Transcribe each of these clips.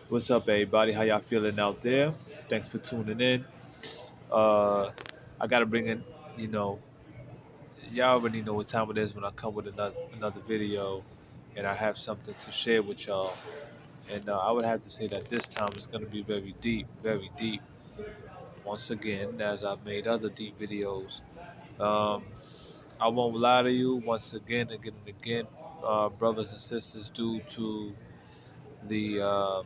What's up, everybody? How y'all feeling out there? Thanks for tuning in. Uh, I gotta bring in, you know, y'all already know what time it is when I come with another video, and I have something to share with y'all. And I would have to say that this time it's gonna be very deep, very deep. Once again, as I've made other deep videos, um, I won't lie to you. Once again and again, brothers and sisters, due to the,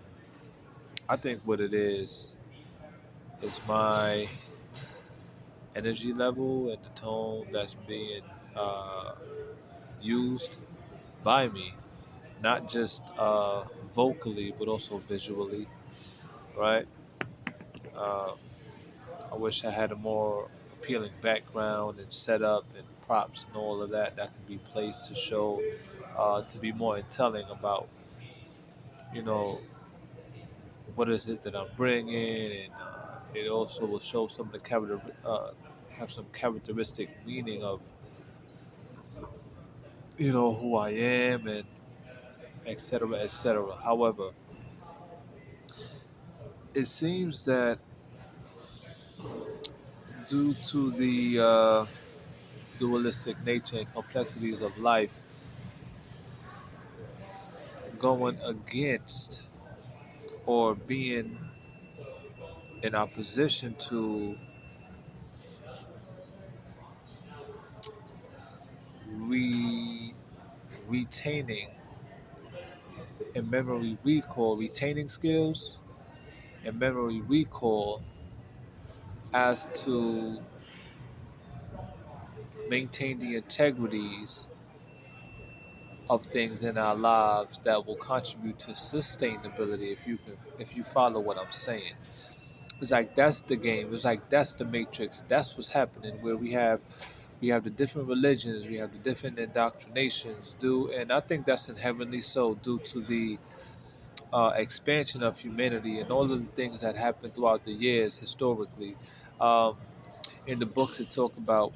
I think what it is my energy level and the tone that's being uh, used by me, not just vocally but also visually, right? Uh, I wish I had a more appealing background and setup and props and all of that that can be placed to show, to be more telling about, you know, what is it that I'm bringing, and it also will show some of the have some characteristic meaning of, who I am and etc., etc. However, it seems that due to the dualistic nature and complexities of life, going against or being in opposition to re- retaining and memory recall, retaining skills and memory recall as to maintain the integrities of things in our lives that will contribute to sustainability, if you follow what I'm saying. It's like that's the game. It's like that's the matrix. That's what's happening where we have the different religions, we have the different indoctrinations due, and I think that's inherently so due to the expansion of humanity and all of the things that happened throughout the years historically. Um, in the books, it talk about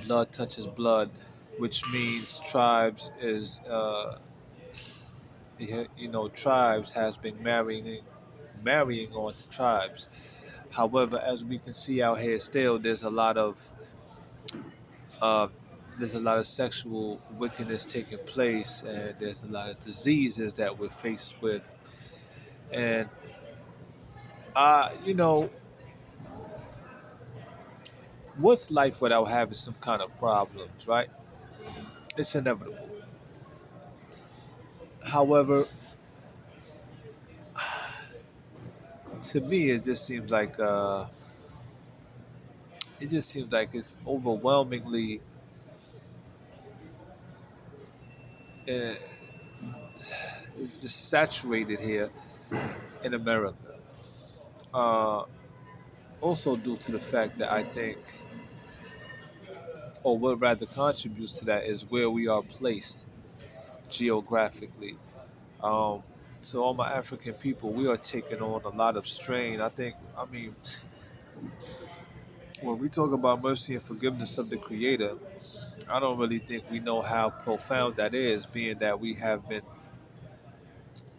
blood touches blood, which means tribes is tribes has been marrying on to tribes. However, as we can see out here, still uh, there's a lot of sexual wickedness taking place, and there's a lot of diseases that we're faced with. And you know, what's life without having some kind of problems, right? It's inevitable. However, to me, it just seems like it's overwhelmingly uh, it's just saturated here in America. Uh, Also, due to the fact that I think, or what rather contributes to that, is where we are placed geographically. Um, so, all my African people, we are taking on a lot of strain. I mean, when we talk about mercy and forgiveness of the Creator, I don't really think we know how profound that is, being that we have been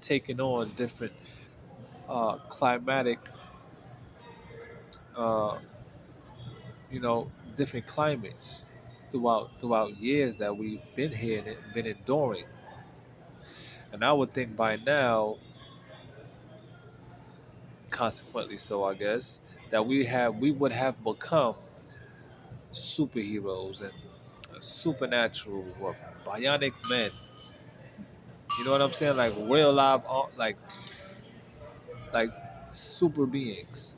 taking on different climatic, uh, different climates throughout years that we've been here and been enduring. And I would think by now, consequently so I guess, that we would have become superheroes and supernatural or bionic men. You know what I'm saying? Like real live, like super beings.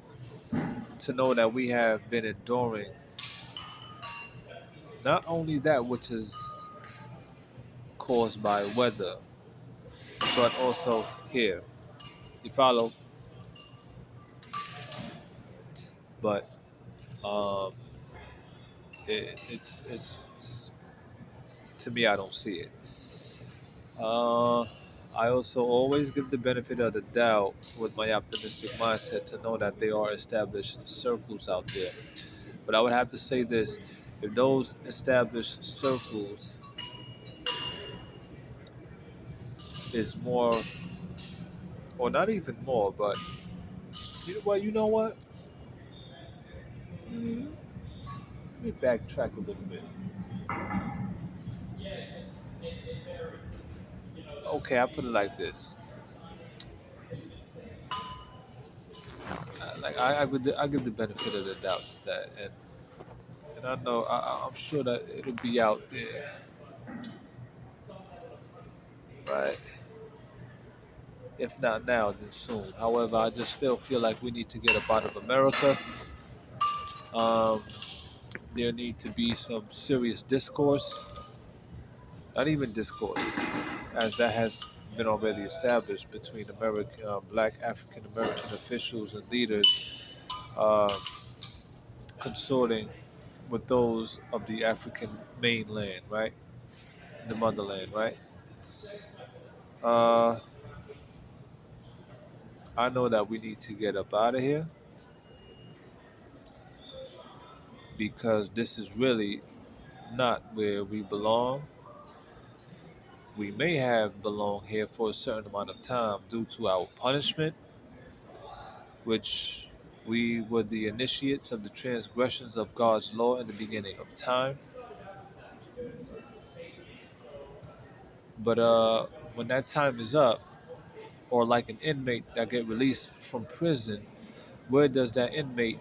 To know that we have been enduring not only that which is caused by weather, but also here. You follow? But um, it's to me, I don't see it. Uh, I also always give the benefit of the doubt with my optimistic mindset to know that there are established circles out there. But I would have to say this: if those established circles is more or not even more, but you know what? Let me backtrack a little bit. Okay, I put it like this. I give the benefit of the doubt to that, and I know I'm sure that it'll be out there, right? If not now, then soon. However, I just still feel like we need to get up out of America. Um, there need to be some serious discourse, not even discourse, as that has been already established between American, Black African American officials and leaders, uh, consorting with those of the African mainland, right, the motherland, right. Uh, I know that we need to get up out of here because this is really not where we belong. We may have belonged here for a certain amount of time due to our punishment, which we were the initiates of the transgressions of God's law in the beginning of time. But when that time is up, or like an inmate that get released from prison, where does that inmate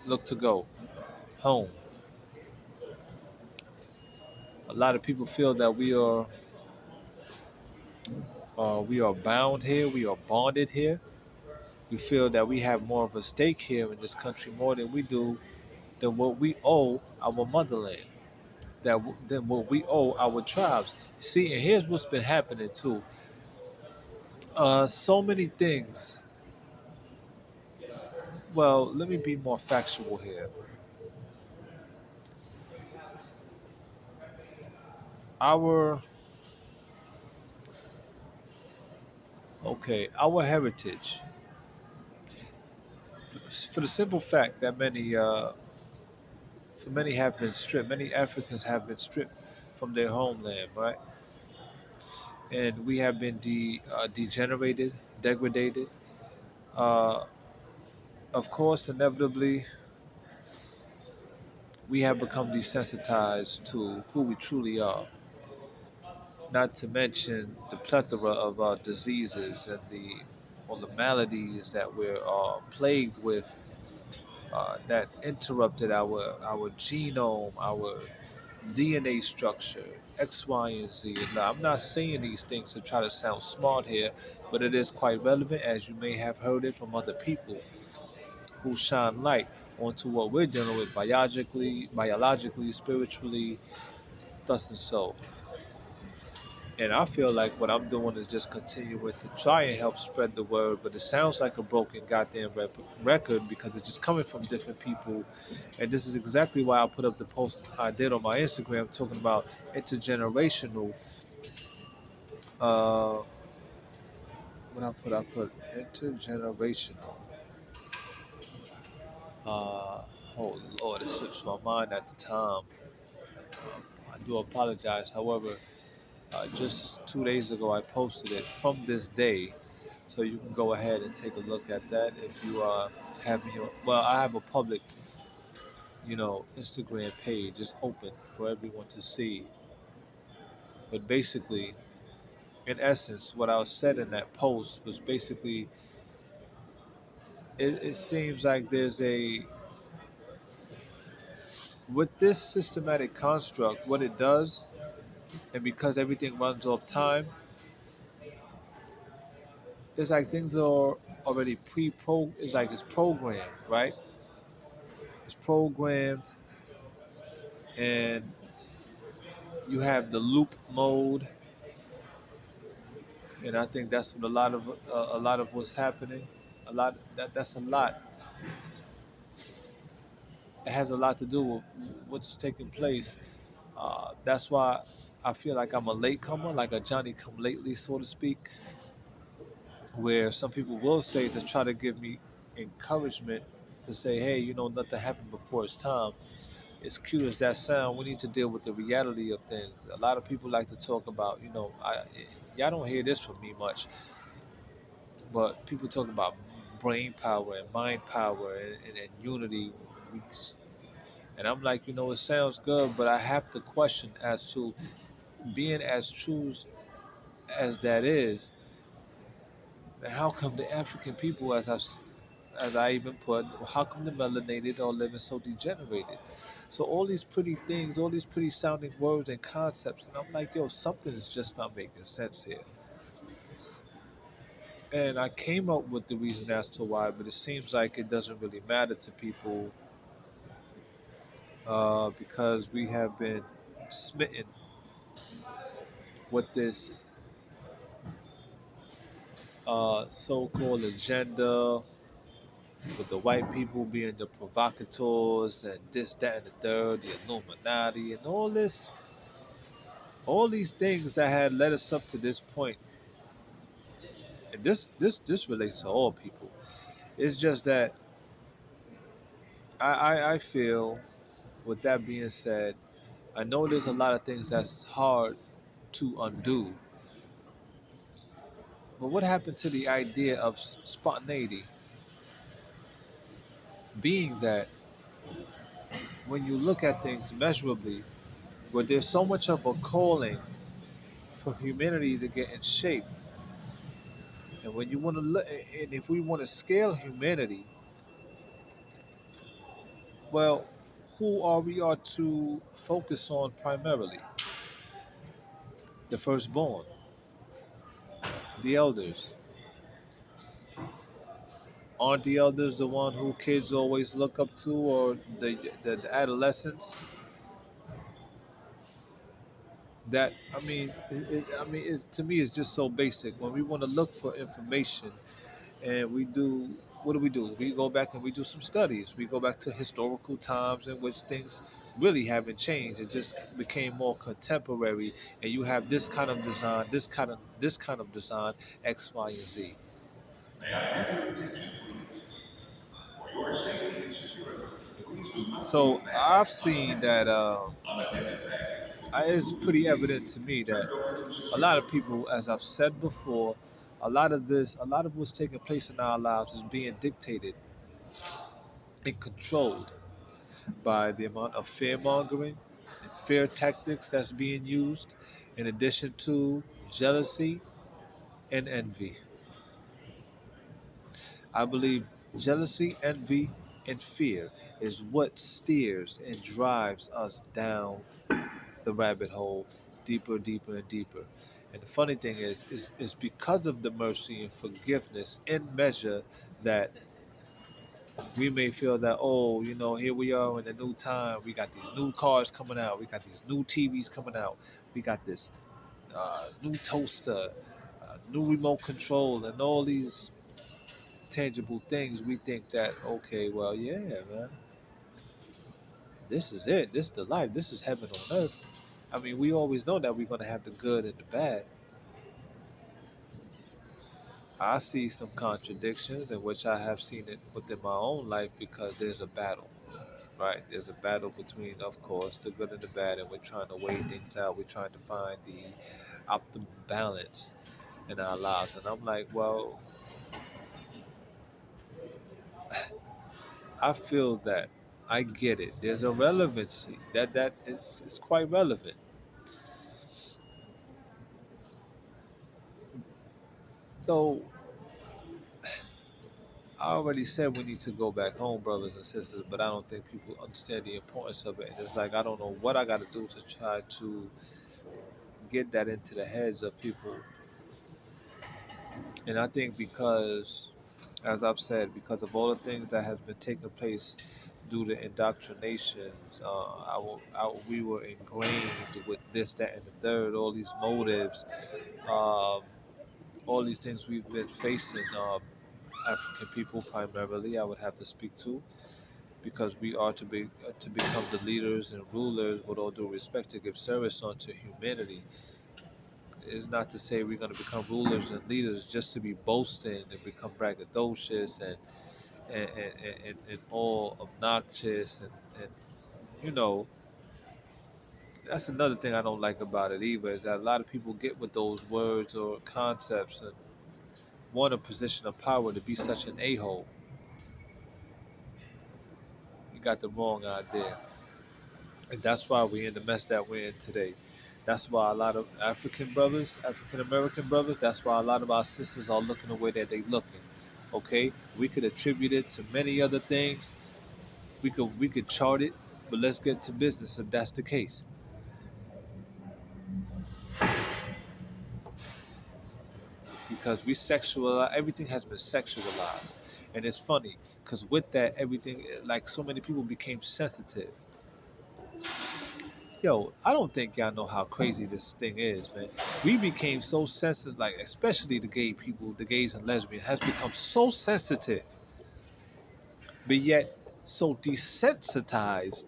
look to go? Home. A lot of people feel that we are bound here, we are bonded here. We feel that we have more of a stake here in this country more than we do than what we owe our motherland, than what we owe our tribes. See, and here's what's been happening too. So many things. Well, let me be more factual here. Our our heritage, for the simple fact that many have been stripped. Many Africans have been stripped from their homeland, right? And we have been degenerated, degraded. Uh, of course, inevitably, we have become desensitized to who we truly are. Not to mention the plethora of diseases and the maladies that we're plagued with, that interrupted our genome, our DNA structure, X, Y, and Z. Now, I'm not saying these things to try to sound smart here, but it is quite relevant, as you may have heard it from other people who shine light onto what we're dealing with biologically, spiritually, thus and so. And I feel like what I'm doing is just continuing to try and help spread the word, but it sounds like a broken goddamn record because it's just coming from different people. And this is exactly why I put up the post I did on my Instagram talking about intergenerational. Uh, I put intergenerational. Uh, oh Lord, it slips my mind at the time. I do apologize. However, just 2 days ago, I posted it from this day, so you can go ahead and take a look at that if you have your. Well, I have a public, Instagram page. It's open for everyone to see. But basically, in essence, what I was said in that post was basically, it seems like there's a with this systematic construct, what it does, and because everything runs off time, it's like things are already pre-pro. It's like it's programmed, right? It's programmed, and you have the loop mode, and I think that's what a lot of what's happening. That's a lot. It has a lot to do with what's taking place. That's why I feel like I'm a latecomer, like a Johnny come lately, so to speak. Where some people will say to try to give me encouragement to say, hey, nothing happened before its time. As cute as that sound, we need to deal with the reality of things. A lot of people like to talk about, y'all don't hear this from me much. But people talk about brain power and mind power and unity. We- And I'm like, it sounds good, but I have to question as to being as true as that is, how come the African people, as I even put, how come the melanated are living so degenerated? So all these pretty things, all these pretty sounding words and concepts, and I'm like, yo, something is just not making sense here. And I came up with the reason as to why, but it seems like it doesn't really matter to people because we have been smitten with this so-called agenda, with the white people being the provocateurs and this, that, and the third, the Illuminati, and all these things that had led us up to this point. And this relates to all people. It's just that I feel, with that being said, I know there's a lot of things that's hard to undo. But what happened to the idea of spontaneity? Being that when you look at things measurably, where there's so much of a calling for humanity to get in shape, and when you want to look, and if we want to scale humanity, well, who are we are to focus on primarily? The firstborn, the elders. Aren't the elders the one who kids always look up to, or the adolescents? That I mean, it's, to me, it's just so basic. When we want to look for information, and we do, what do? We go back and we do some studies. We go back to historical times in which things really haven't changed. It just became more contemporary, and you have this kind of design, this kind of design, X, Y, and Z. May I have your attention, please? For your safety and security, please do not. So I've seen that it's pretty evident to me that a lot of people, as I've said before, a lot of what's taking place in our lives is being dictated and controlled by the amount of fear mongering and fear tactics that's being used, in addition to jealousy and envy. I believe jealousy, envy, and fear is what steers and drives us down the rabbit hole deeper, deeper, and deeper. And the funny thing is because of the mercy and forgiveness in measure that we may feel that, oh, here we are in a new time. We got these new cars coming out. We got these new TVs coming out. We got this new toaster, new remote control, and all these tangible things. We think that, okay, well, yeah, man, this is it. This is the life. This is heaven on earth. I mean, we always know that we're going to have the good and the bad. I see some contradictions in which I have seen it within my own life because there's a battle, right? There's a battle between, of course, the good and the bad, and we're trying to weigh things out. We're trying to find the optimal balance in our lives. And I'm like, well, I feel that I get it. There's a relevancy that it's quite relevant. Though I already said we need to go back home, brothers and sisters, but I don't think people understand the importance of it. And it's like I don't know what I got to do to try to get that into the heads of people. And I think because, as I've said, because of all the things that has been taking place due to indoctrinations, we were ingrained with this, that, and the third. All these motives, um, all these things we've been facing. African people primarily, I would have to speak to, because we are to become the leaders and rulers, with all due respect, to give service unto humanity. It's not to say we're going to become rulers and leaders just to be boasting and become braggadocious and all obnoxious and you know that's another thing I don't like about it either, is that a lot of people get with those words or concepts, and want a position of power to be such an a-hole. You got the wrong idea. And that's why we're in the mess that we're in today. That's why a lot of African brothers, African American brothers, that's why a lot of our sisters are looking the way that they looking. Okay? We could attribute it to many other things. We could chart it, but let's get to business if that's the case. Because we sexualize, everything has been sexualized. And it's funny, because with that, everything, like so many people became sensitive. Yo, I don't think y'all know how crazy this thing is, man. We became so sensitive, like especially the gay people, the gays and lesbians, has become so sensitive, but yet so desensitized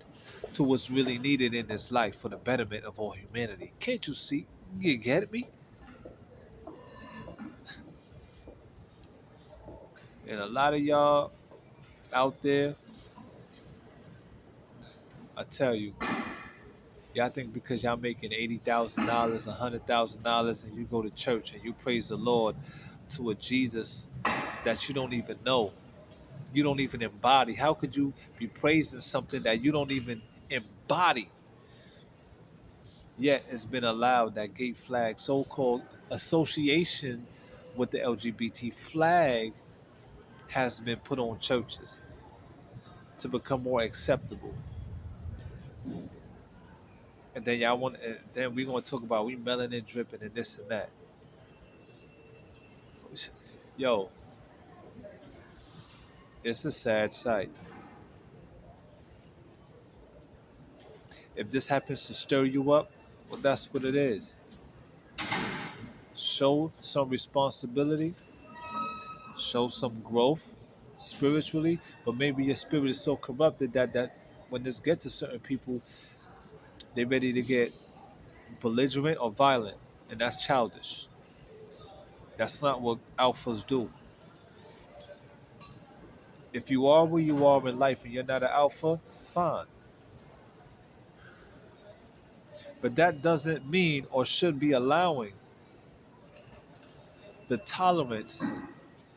to what's really needed in this life for the betterment of all humanity. Can't you see? You get me? And a lot of y'all out there, I tell you, y'all think because y'all making $80,000, $100,000, and you go to church and you praise the Lord to a Jesus that you don't even know, you don't even embody. How could you be praising something that you don't even embody? Yet it's been allowed that gay flag, so-called association with the LGBT flag, has been put on churches to become more acceptable. And then y'all want, then we're gonna talk about we melanin dripping and this and that. Yo, it's a sad sight. If this happens to stir you up, well, that's what it is. Show some responsibility, show some growth spiritually, but maybe your spirit is so corrupted that when this get to certain people, they're ready to get belligerent or violent, and that's childish. That's not what alphas do. If you are where you are in life and you're not an alpha, fine. But that doesn't mean or should be allowing the tolerance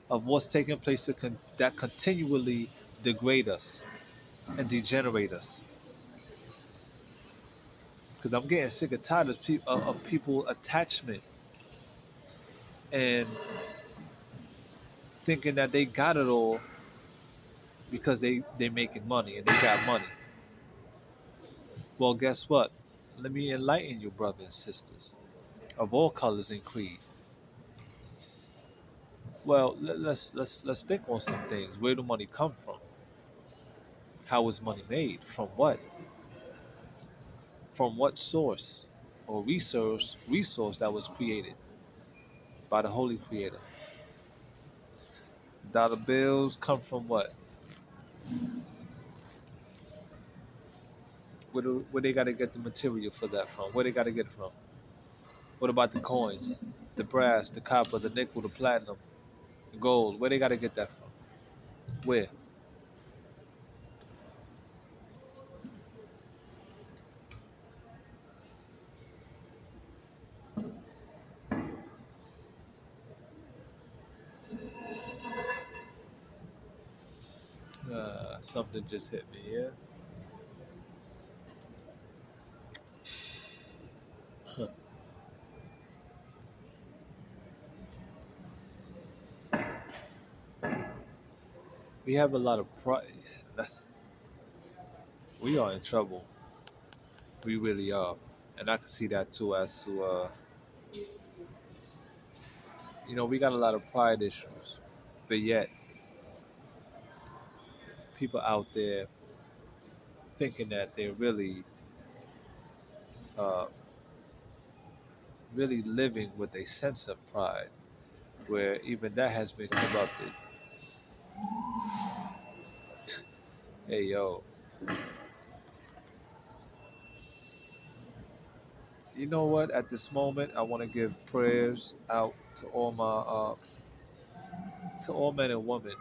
of what's taking place that continually degrade us and degenerate us. Because I'm getting sick and tired of people attachment and thinking that they got it all because they making money and they got money. Well, guess what? Let me enlighten you, brothers and sisters of all colors and creed. Well, let's think on some things. Where do money come from? How was money made? From what? From what source or resource that was created by the Holy Creator? Dollar bills come from what? Where they got to get the material for that from? Where they got to get it from? What about the coins, the brass, the copper, the nickel, the platinum, the gold? Where they got to get that from? Where? Something just hit me. Yeah. We have a lot of pride. That's We are in trouble. We really are, and I can see that too. As to we got a lot of pride issues, but yet people out there thinking that they're uh, really living with a sense of pride, where even that has been corrupted. Hey yo, you know what? At this moment, I want to give prayers out to all men and women,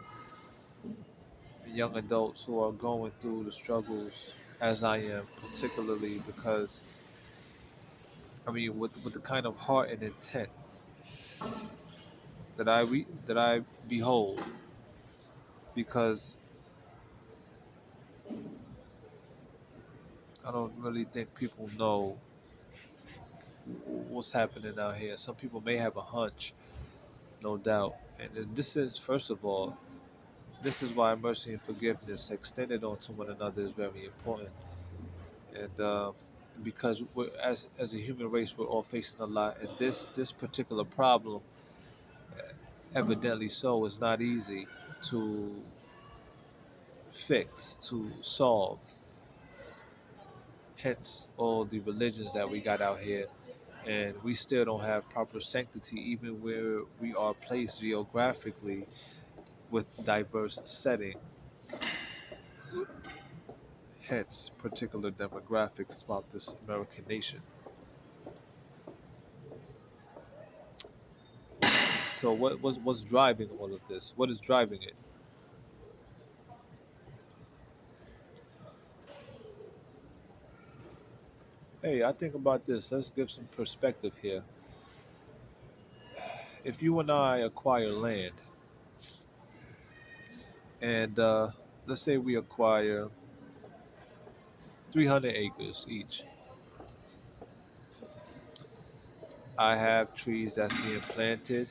young adults who are going through the struggles as I am, particularly because with the kind of heart and intent that I behold, because I don't really think people know what's happening out here. Some people may have a hunch, no doubt. And then this is, first of all, this is why mercy and forgiveness extended onto one another is very important. And because as a human race, we're all facing a lot, and this particular problem, evidently so, is not easy to fix, to solve. Hence, all the religions that we got out here, and we still don't have proper sanctity, even where we are placed geographically with diverse settings. Hence, particular demographics throughout this American nation. So, what's driving all of this? What is driving it? Hey, I think about this. Let's give some perspective here. If you and I acquire land, and let's say we acquire 300 acres each, I have trees that's being planted.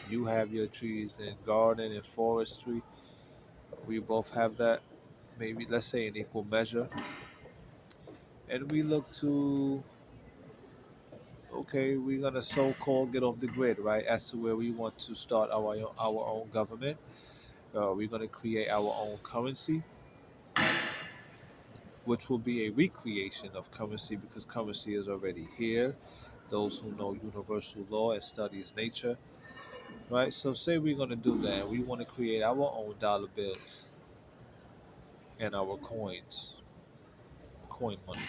You have your trees in garden and forestry. We both have that, maybe let's say in equal measure. And we look to, okay, we're gonna so-called get off the grid, right? As to where we want to start our own government. We're gonna create our own currency, which will be a recreation of currency because currency is already here. Those who know universal law and studies nature, right? So say we're gonna do that. We want to create our own dollar bills and our coins, coin money.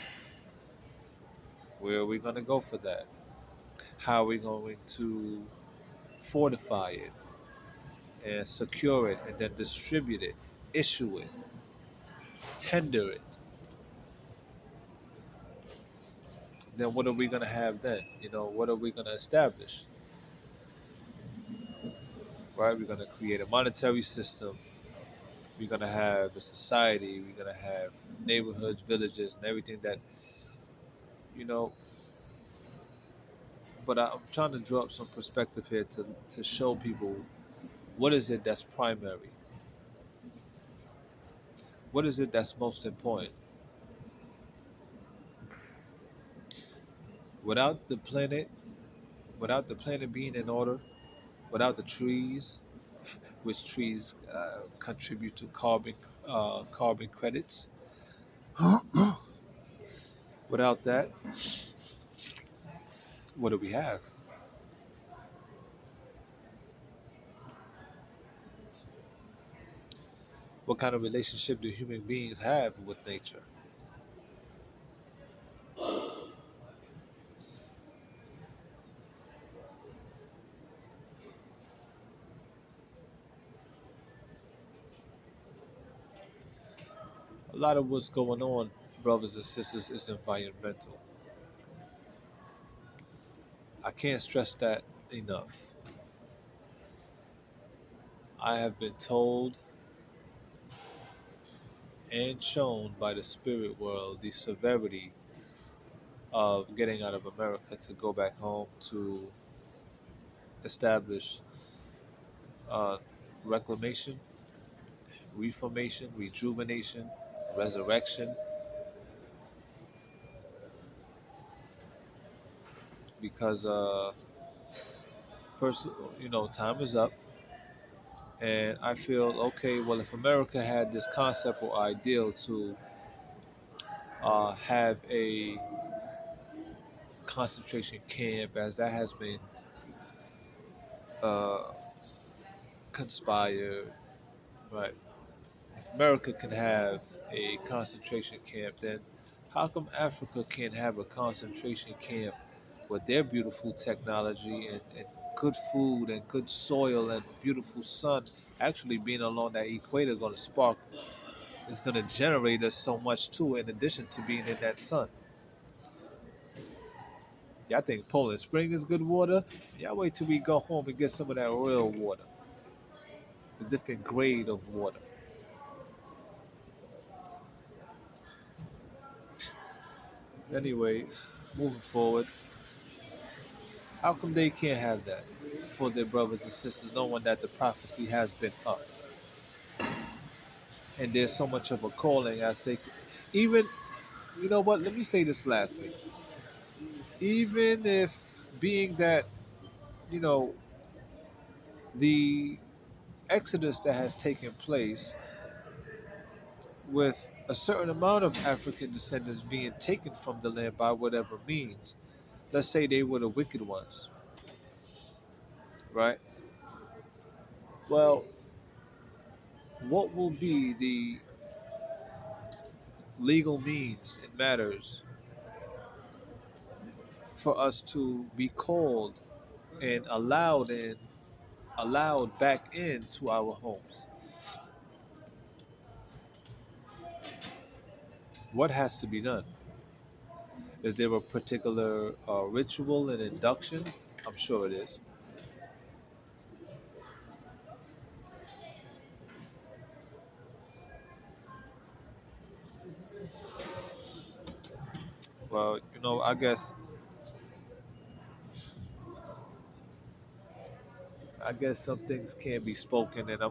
Where are we gonna go for that? How are we going to fortify it and secure it and then distribute it, issue it, tender it? Then what are we gonna have then? What are we gonna establish? Right? We're gonna create a monetary system. We're gonna have a society. We're gonna have neighborhoods, villages, and everything that you know. But I'm trying to draw up some perspective here to show people what is it that's primary. What is it that's most important? Without the planet, without the planet being in order, without the trees, which trees contribute to carbon credits. Without that, what do we have? What kind of relationship do human beings have with nature? A lot of what's going on, brothers and sisters, is environmental. I can't stress that enough. I have been told and shown by the spirit world the severity of getting out of America to go back home to establish uh, reclamation, reformation, rejuvenation, resurrection, because first, time is up, and I feel okay. Well, if America had this concept or ideal to have a concentration camp, as that has been uh, conspired, right? If America can have a concentration camp, then how come Africa can't have a concentration camp with their beautiful technology and good food and good soil and beautiful sun? Actually, being along that equator going to spark is going to generate us so much too, in addition to being in that sun. Y'all think Poland Spring is good water? Y'all wait till we go home and get some of that real water, a different grade of water. Anyway, moving forward, how come they can't have that for their brothers and sisters, knowing that the prophecy has been up and there's so much of a calling as they, even, you know what? Let me say this lastly. Even if being that, you know, the exodus that has taken place with a certain amount of African descendants being taken from the land by whatever means, let's say they were the wicked ones, right? Well, what will be the legal means and matters for us to be called and allowed back into our homes? What has to be done? Is there a particular ritual and induction? I'm sure it is. Well, I guess some things can't be spoken, and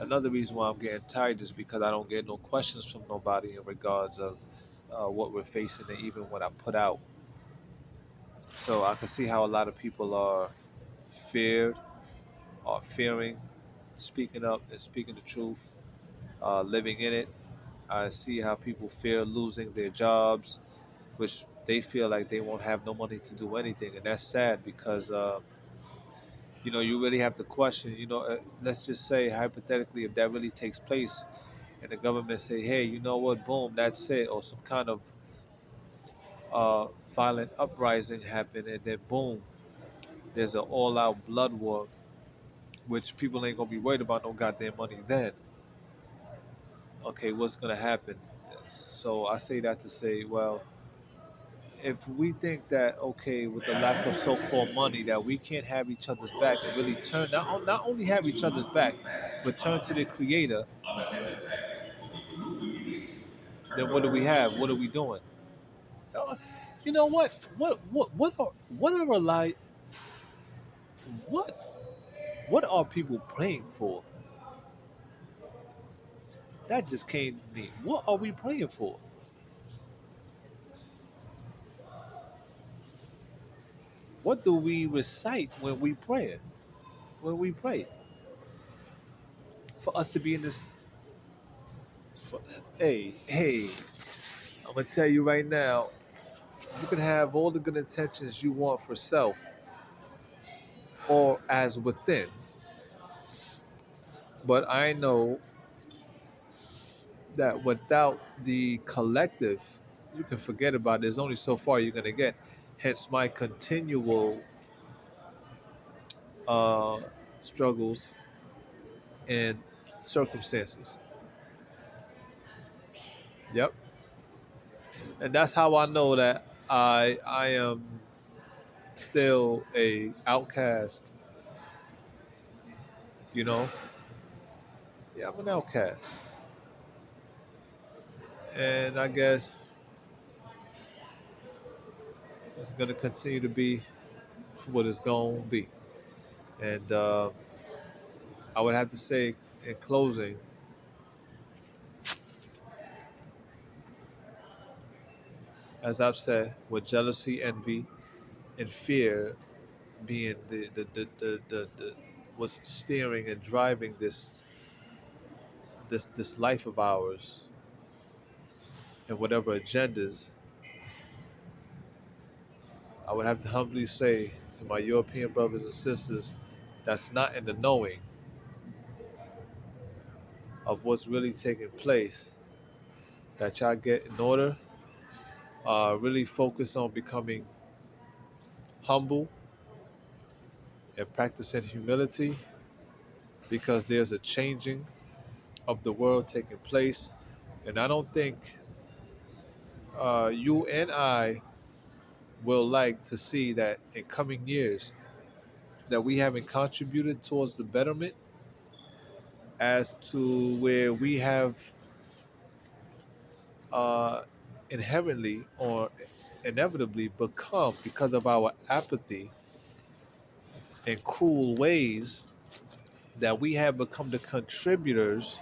another reason why I'm getting tired is because I don't get no questions from nobody in regards of what we're facing, and even what I put out. So I can see how a lot of people feared, are fearing, speaking up and speaking the truth, living in it. I see how people fear losing their jobs, which they feel like they won't have no money to do anything, and that's sad because you really have to question. Let's just say hypothetically, if that really takes place, and the government say, "Hey, you know what? Boom, that's it," or some kind of violent uprising happen, and then boom, there's an all-out blood war, which people ain't gonna be worried about no goddamn money then. Okay, what's gonna happen? So I say that to say, well, if we think that okay, with the lack of so-called money, that we can't have each other's back and really turn not only have each other's back, but turn to the Creator, then what do we have? What are we doing? Uh, You know what? What are what what are people praying for? That just came to me. What are we praying for? What do we recite when we pray? When we pray for us to be in this. For, hey, I'm gonna tell you right now. You can have all the good intentions you want for self or as within, but I know that without the collective, you can forget about it. There's only so far you're gonna get. Hence my continual uh, struggles and circumstances. Yep, and that's how I know that I am still a outcast. You know, yeah, I'm an outcast, and I guess it's gonna continue to be what it's gonna be. And I would have to say, in closing, as I've said, with jealousy, envy, and fear being the what's steering and driving this life of ours, and whatever agendas, I would have to humbly say to my European brothers and sisters, that's not in the knowing of what's really taking place, that y'all get in order. Really focus on becoming humble and practicing humility, because there's a changing of the world taking place. And I don't think you and I will like to see that in coming years that we haven't contributed towards the betterment as to where we have uh, inherently or inevitably become because of our apathy and cruel ways that we have become the contributors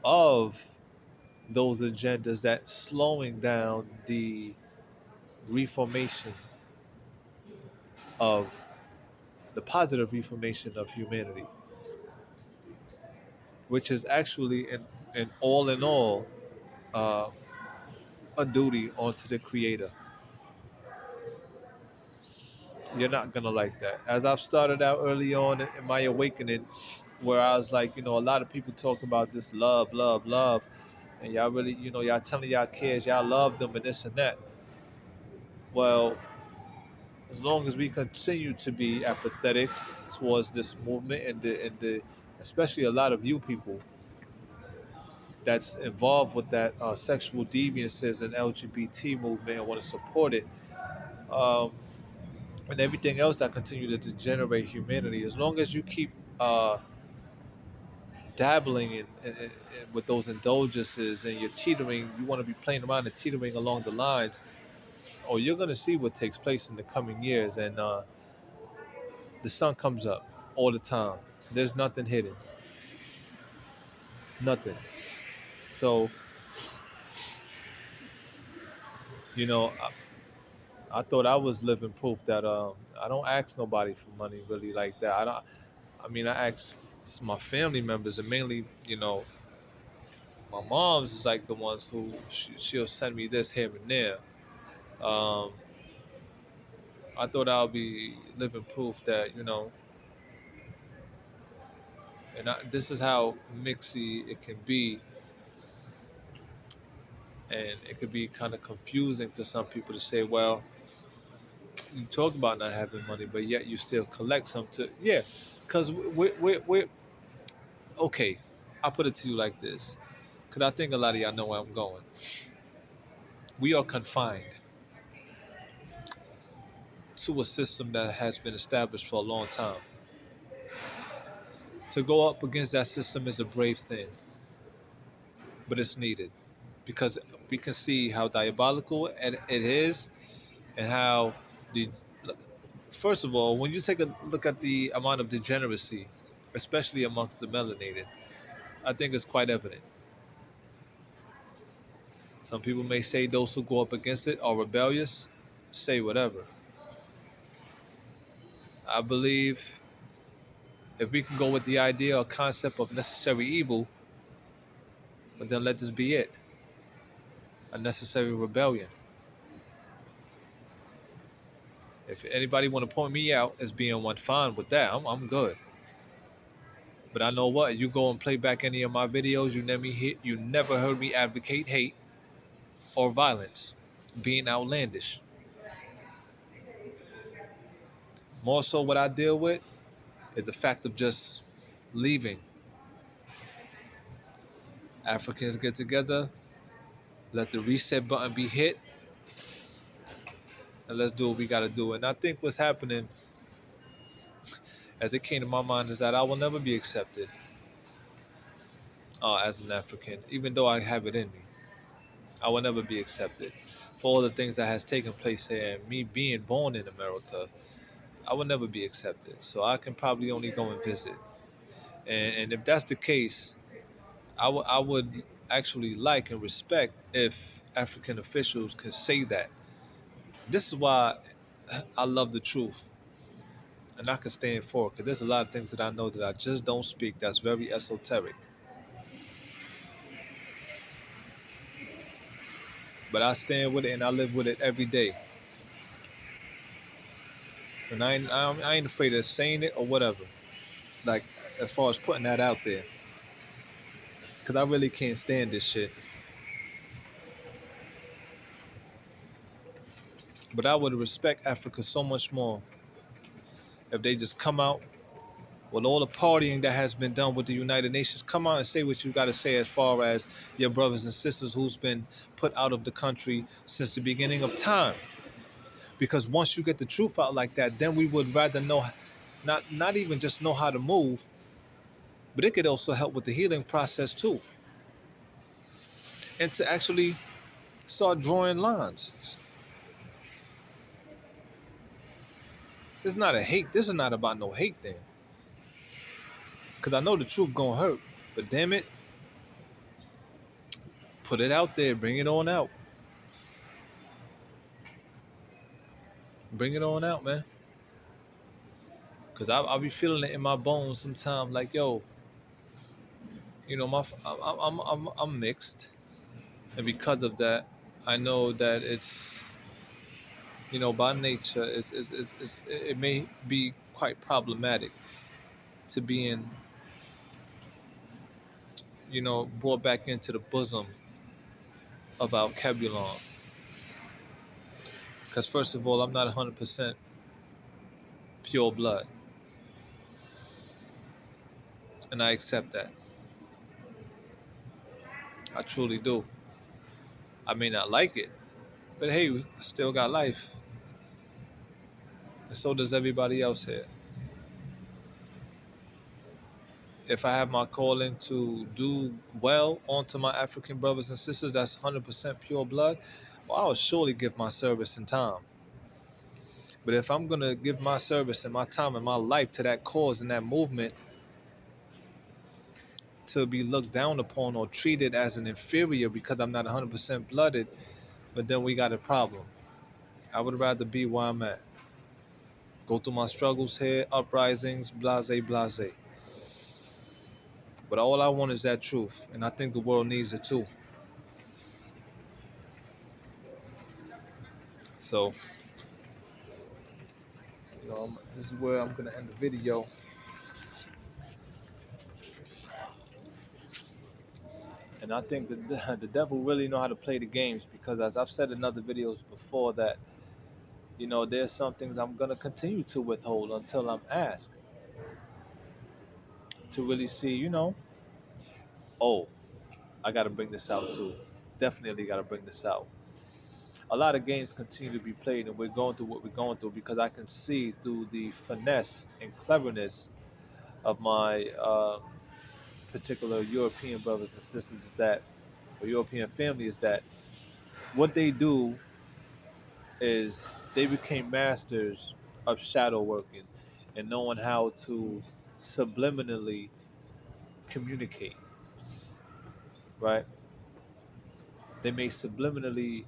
of those agendas that slowing down the reformation of the positive reformation of humanity, which is actually an all in all uh, a duty onto the creator. You're not gonna like that. As I've started out early on in my awakening, where I was like, a lot of people talk about this love, love, love, and y'all really, y'all telling y'all kids y'all love them and this and that. Well, as long as we continue to be apathetic towards this movement and the especially a lot of you people that's involved with that sexual deviances and LGBT movement and want to support it, um, and everything else that continue to degenerate humanity. As long as you keep uh, dabbling with those indulgences and you're teetering, you want to be playing around and teetering along the lines, or you're going to see what takes place in the coming years. And the sun comes up all the time. There's nothing hidden, nothing. So, I thought I was living proof that I don't ask nobody for money really like that. I don't. I mean, I ask my family members, and mainly, my mom's is like the ones who she'll send me this here and there. Um, I thought I'll be living proof that this is how mixy it can be, and it could be kind of confusing to some people to say, well, you talk about not having money, but yet you still collect some to yeah, because we're okay. I'll put it to you like this, because I think a lot of y'all know where I'm going. We are confined to a system that has been established for a long time. To go up against that system is a brave thing, but it's needed because we can see how diabolical it is and how the first of all, when you take a look at the amount of degeneracy, especially amongst the melanated, I think it's quite evident. Some people may say those who go up against it are rebellious. Say whatever. I believe if we can go with the idea or concept of necessary evil, but then let this be it. A necessary rebellion. If anybody want to point me out as being one, fine with that. I'm good. But I know what, you go and play back any of my videos, you never heard me advocate hate or violence, being outlandish. More so what I deal with is the fact of just leaving. Africans get together, let the reset button be hit, and let's do what we gotta do. And I think what's happening, as it came to my mind, is that I will never be accepted as an African, even though I have it in me. I will never be accepted for all the things that has taken place here. And me being born in America, I will never be accepted. So I can probably only go and visit. And if that's the case, I would actually like and respect if African officials could say that. This is why I love the truth, and I can stand for it, because there's a lot of things that I know that I just don't speak that's very esoteric. But I stand with it and I live with it every day. And I ain't afraid of saying it or whatever. Like, as far as putting that out there. Because I really can't stand this shit. But I would respect Africa so much more if they just come out with all the partying that has been done with the United Nations. Come out and say what you got to say as far as your brothers and sisters who's been put out of the country since the beginning of time. Because once you get the truth out like that, then we would rather know, not even just know how to move, but it could also help with the healing process too, and to actually start drawing lines. It's not a hate. This is not about no hate thing. Because I know the truth gonna hurt, but damn it, put it out there, bring it on out. Bring it on out, man. Because I'll be feeling it in my bones sometimes, like, yo, I'm mixed. And because of that, I know that it's, by nature, it may be quite problematic to being, brought back into the bosom of Al Kebulon. Because first of all, I'm not 100% pure blood. And I accept that. I truly do. I may not like it, but hey, I still got life. And so does everybody else here. If I have my calling to do well onto my African brothers and sisters that's 100% pure blood, well, I'll surely give my service and time. But if I'm going to give my service and my time and my life to that cause and that movement to be looked down upon or treated as an inferior because I'm not 100% blooded, but then we got a problem. I would rather be where I'm at. Go through my struggles here, uprisings, blase, blase. But all I want is that truth, and I think the world needs it too. So, this is where I'm gonna end the video. And I think that the devil really know how to play the games, because as I've said in other videos before that, there's some things I'm gonna continue to withhold until I'm asked to really see, oh, I gotta bring this out too. Definitely gotta bring this out. A lot of games continue to be played, and we're going through what we're going through because I can see through the finesse and cleverness of my particular European brothers and sisters or European family, is that what they do is they became masters of shadow working and knowing how to subliminally communicate, right? They may subliminally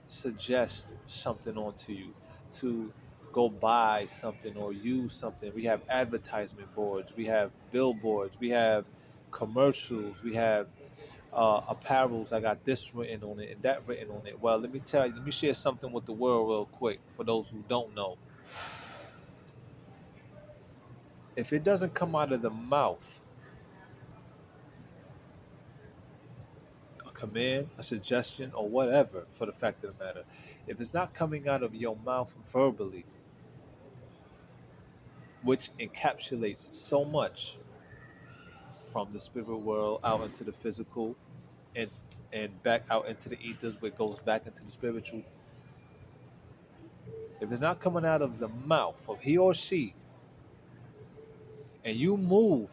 suggest something onto you to go buy something or use something. We have advertisement boards, we have billboards, we have commercials, we have apparels. I got this written on it and that written on it. Well, let me share something with the world real quick for those who don't know. If it doesn't come out of the mouth, a command, a suggestion, or whatever, for the fact of the matter, if it's not coming out of your mouth verbally, which encapsulates so much from the spirit world out into the physical and back out into the ethers where it goes back into the spiritual. If it's not coming out of the mouth of he or she, and you move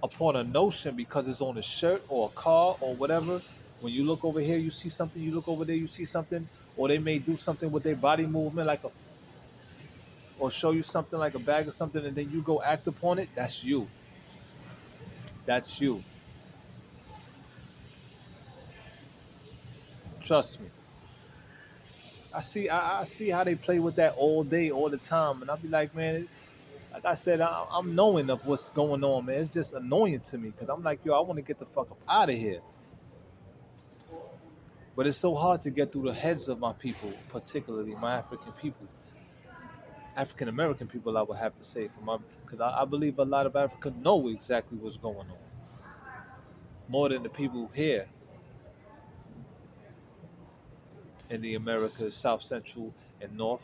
upon a notion because it's on a shirt or a car or whatever, when you look over here, you see something, you look over there, you see something, or they may do something with their body movement or show you something like a bag or something, and then you go act upon it, that's you. That's you. Trust me. I see how they play with that all day, all the time, and I'll be like, man, like I said, I'm knowing of what's going on, man. It's just annoying to me because I'm like, yo, I want to get the fuck up out of here. But it's so hard to get through the heads of my people, particularly my African people, African American people. I would have to say, because I believe a lot of Africans know exactly what's going on more than the people here in the Americas, South Central and North.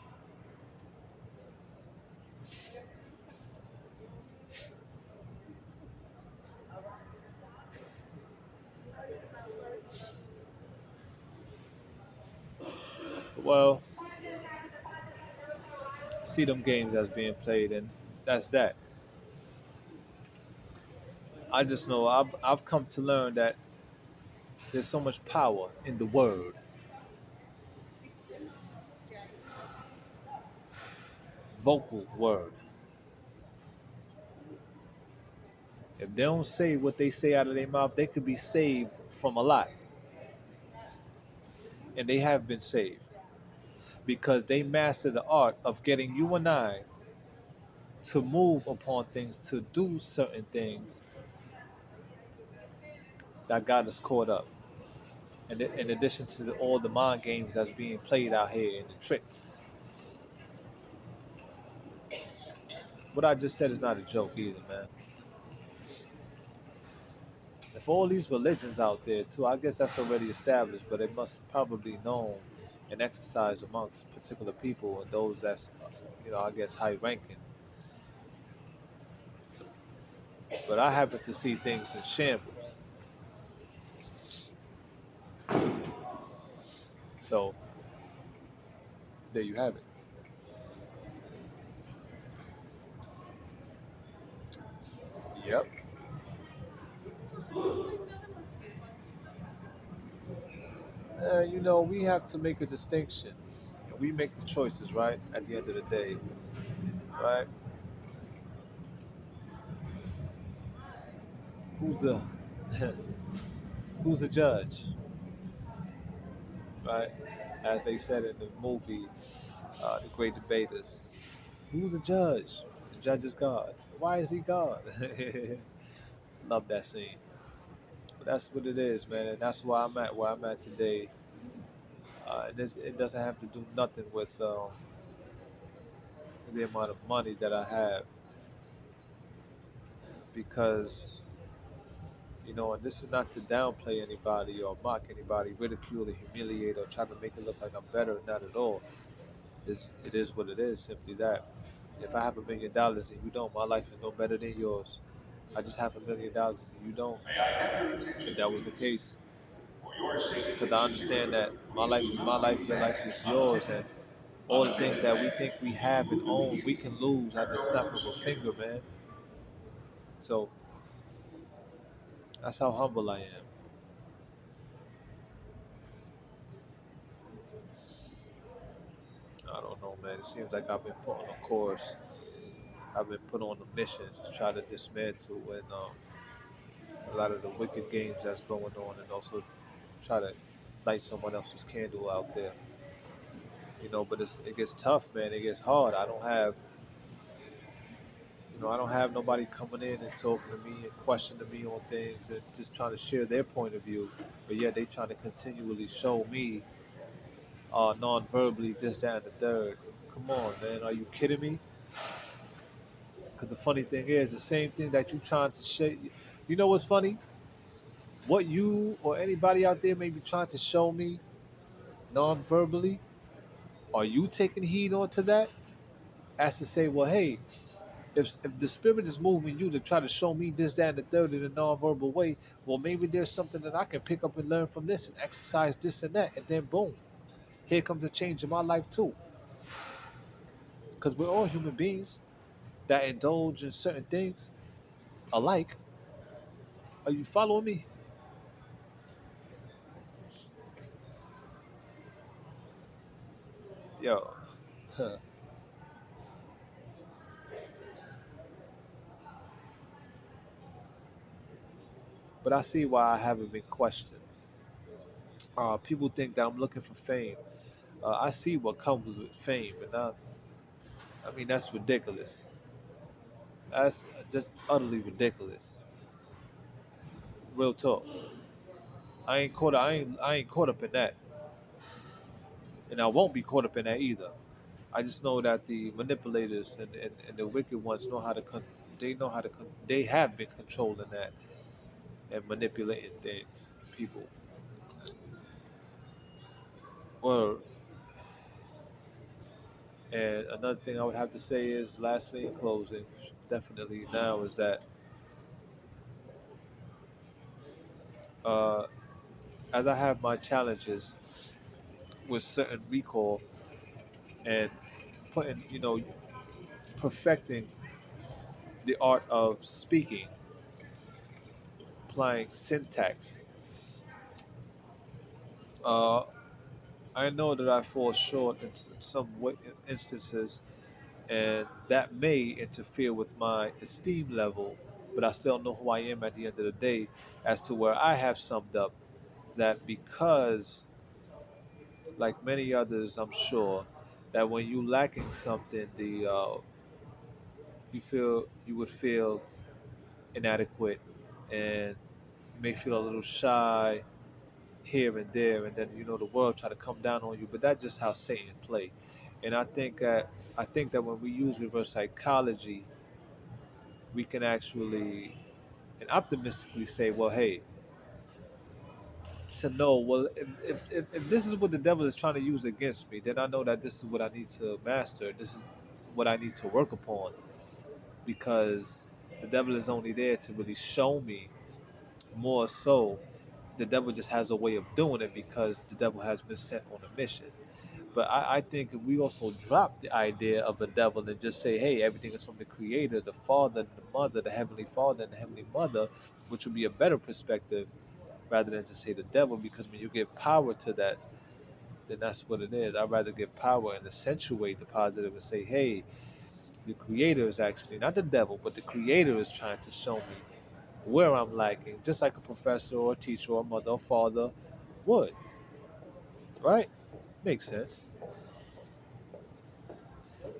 Well, see them games that's being played, and that's that. I just know I've come to learn that there's so much power in the word, vocal word. If they don't say what they say out of their mouth, they could be saved from a lot, and they have been saved because they master the art of getting you and I to move upon things, to do certain things that got us caught up. And in addition to all the mind games that's being played out here and the tricks, what I just said is not a joke either, man. If all these religions out there too, I guess that's already established, but it must probably known and exercised amongst particular people and those that's, I guess high ranking. But I happen to see things in shambles. So there you have it. Yep. We have to make a distinction. We make the choices, right? At the end of the day, right? Who's the who's the judge, right? As they said in the movie, The Great Debaters. Who's the judge? The judge is God. Why is he God? Love that scene. But that's what it is, man, and that's why I'm at where I'm at today. It doesn't have to do nothing with the amount of money that I have because and this is not to downplay anybody or mock anybody, ridicule or humiliate or try to make it look like I'm better. Not at all. It is what it is. Simply that. If I have $1 million and you don't, my life is no better than yours. I just have $1 million and you don't. If that was the case, because I understand that my life is my life, your life is yours, and all the things that we think we have and own, we can lose at the snap of a finger, man. So that's how humble I am. I don't know, man. It seems like I've been put on a course. I've been put on a mission to try to dismantle and a lot of the wicked games that's going on, and also try to light someone else's candle out there. But it gets tough, man. It gets hard. I don't have nobody coming in and talking to me and questioning me on things and just trying to share their point of view. But yeah, they trying to continually show me non-verbally this, that, and the third. Come on, man. Are you kidding me? Because the funny thing is, the same thing that you trying to show. You know what's funny? What you or anybody out there may be trying to show me non-verbally, are you taking heed onto that? As to say, well, hey, if the spirit is moving you to try to show me this, that, and the third in a non-verbal way, well, maybe there's something that I can pick up and learn from this and exercise this and that, and then boom, here comes a change in my life too. Because we're all human beings that indulge in certain things alike. Are you following me? Yo. But I see why I haven't been questioned. People think that I'm looking for fame. I see what comes with fame, and I mean that's ridiculous. That's just utterly ridiculous. Real talk. I ain't caught up in that, and I won't be caught up in that either. I just know that the manipulators and the wicked ones know how to they know how to they have been controlling that and manipulating things, people. Word. And another thing I would have to say is, lastly, in closing, definitely now is that uh, as I have my challenges with certain recall and putting, perfecting the art of speaking, applying syntax. Uh, I know that I fall short in some instances, and that may interfere with my esteem level, but I still know who I am at the end of the day, as to where I have summed up that because, like many others, I'm sure that when you lacking something, you would feel inadequate, and you may feel a little shy here and there, and then the world try to come down on you. But that's just how Satan play, and I think that when we use reverse psychology, we can actually and optimistically say, well, hey, to know, well, if this is what the devil is trying to use against me, then I know that this is what I need to master. This is what I need to work upon, because the devil is only there to really show me more so. The devil just has a way of doing it because the devil has been sent on a mission. But I think if we also drop the idea of the devil and just say, hey, everything is from the creator, the father, the mother, the heavenly father, and the heavenly mother, which would be a better perspective rather than to say the devil, because when you give power to that, then that's what it is. I'd rather give power and accentuate the positive and say, hey, the creator is actually not the devil, but the creator is trying to show me where I'm lacking, just like a professor or a teacher or a mother or father would, right? Makes sense.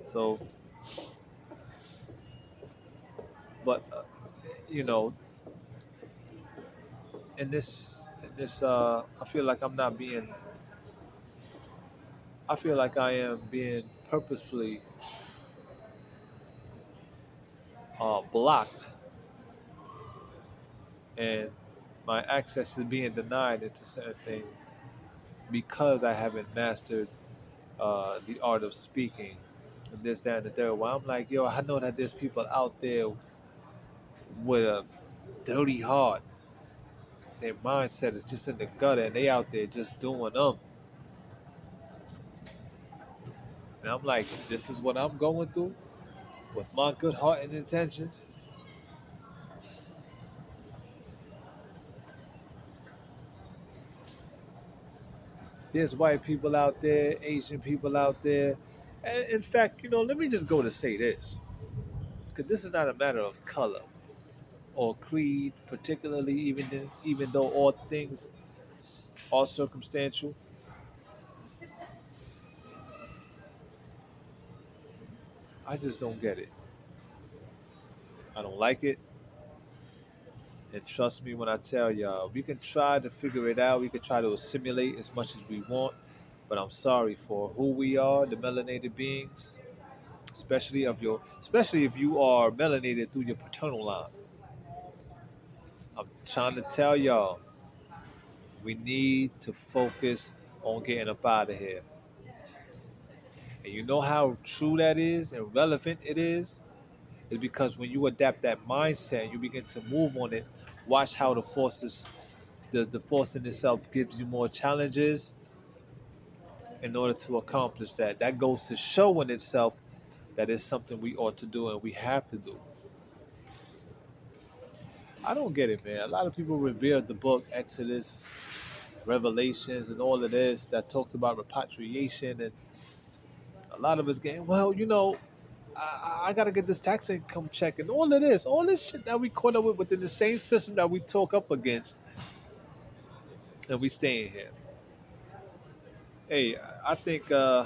So, but you know, I feel like I feel like I am being purposefully blocked, and my access is being denied into certain things because I haven't mastered the art of speaking, and this, that, and the third. Well, I'm like, yo, I know that there's people out there with a dirty heart. Their mindset is just in the gutter, and they out there just doing them. And I'm like, this is what I'm going through with my good heart and intentions. There's white people out there, Asian people out there. And in fact, let me just go to say this, because this is not a matter of color or creed, particularly, even though all things are circumstantial. I just don't get it. I don't like it. And trust me when I tell y'all, we can try to figure it out. We can try to assimilate as much as we want. But I'm sorry for who we are, the melanated beings, especially if you are melanated through your paternal line. I'm trying to tell y'all, we need to focus on getting up out of here. And you know how true that is and relevant it is? Is because when you adapt that mindset, you begin to move on it. Watch how the force in itself gives you more challenges in order to accomplish that. That goes to show in itself that it's something we ought to do and we have to do. I don't get it, man. A lot of people revere the book Exodus, Revelations, and all of this that talks about repatriation, and a lot of us getting, well, I got to get this tax income check and all this shit that we caught up with within the same system that we talk up against, and we staying here. Hey, I think as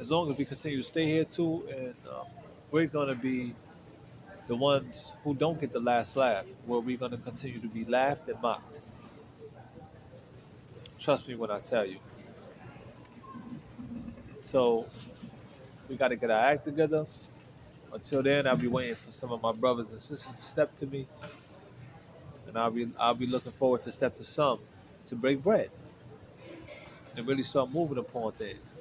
long as we continue to stay here too, and we're gonna be the ones who don't get the last laugh, where we're gonna continue to be laughed and mocked. Trust me when I tell you. So we got to get our act together. Until then, I'll be waiting for some of my brothers and sisters to step to me, and I'll be looking forward to step to some to break bread and really start moving upon things.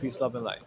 Peace, love, and light.